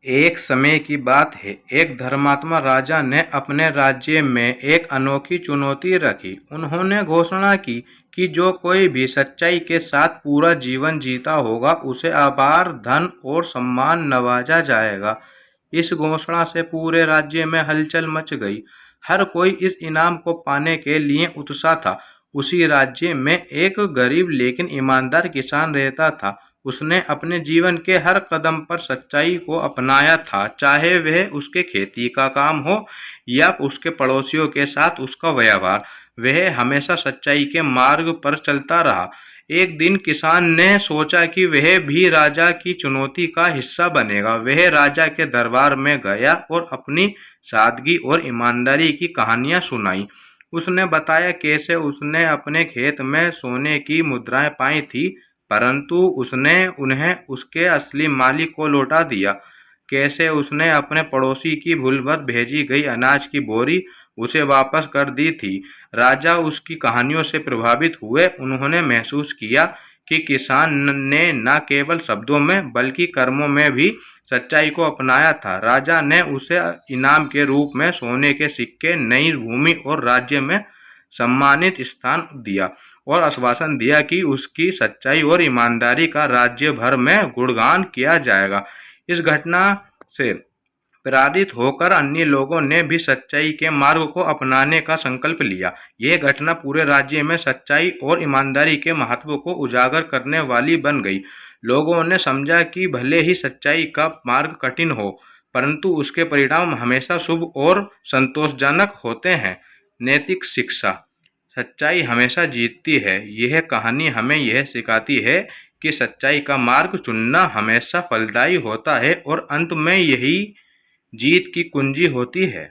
एक समय की बात है, एक धर्मात्मा राजा ने अपने राज्य में एक अनोखी चुनौती रखी। उन्होंने घोषणा की कि जो कोई भी सच्चाई के साथ पूरा जीवन जीता होगा, उसे अपार धन और सम्मान नवाजा जाएगा। इस घोषणा से पूरे राज्य में हलचल मच गई। हर कोई इस इनाम को पाने के लिए उत्साह था। उसी राज्य में एक गरीब लेकिन ईमानदार किसान रहता था। उसने अपने जीवन के हर कदम पर सच्चाई को अपनाया था, चाहे वह उसके खेती का काम हो या उसके पड़ोसियों के साथ उसका व्यवहार। वह हमेशा सच्चाई के मार्ग पर चलता रहा। एक दिन किसान ने सोचा कि वह भी राजा की चुनौती का हिस्सा बनेगा। वह राजा के दरबार में गया और अपनी सादगी और ईमानदारी की कहानियां सुनाई। उसने बताया कैसे उसने अपने खेत में सोने की मुद्राएं पाई थी, परंतु उसने उन्हें उसके असली मालिक को लौटा दिया। कैसे उसने अपने पड़ोसी की भूलवश भेजी गई अनाज की बोरी उसे वापस कर दी थी। राजा उसकी कहानियों से प्रभावित हुए। उन्होंने महसूस किया कि किसान ने न केवल शब्दों में बल्कि कर्मों में भी सच्चाई को अपनाया था। राजा ने उसे इनाम के रूप में सोने के सिक्के, नई भूमि और राज्य में सम्मानित स्थान दिया और आश्वासन दिया कि उसकी सच्चाई और ईमानदारी का राज्य भर में गुणगान किया जाएगा। इस घटना से प्रेरित होकर अन्य लोगों ने भी सच्चाई के मार्ग को अपनाने का संकल्प लिया। यह घटना पूरे राज्य में सच्चाई और ईमानदारी के महत्व को उजागर करने वाली बन गई। लोगों ने समझा कि भले ही सच्चाई का मार्ग कठिन हो, परंतु उसके परिणाम हमेशा शुभ और संतोषजनक होते हैं। नैतिक शिक्षा। सच्चाई हमेशा जीतती है। यह कहानी हमें यह सिखाती है कि सच्चाई का मार्ग चुनना हमेशा फलदायी होता है और अंत में यही जीत की कुंजी होती है।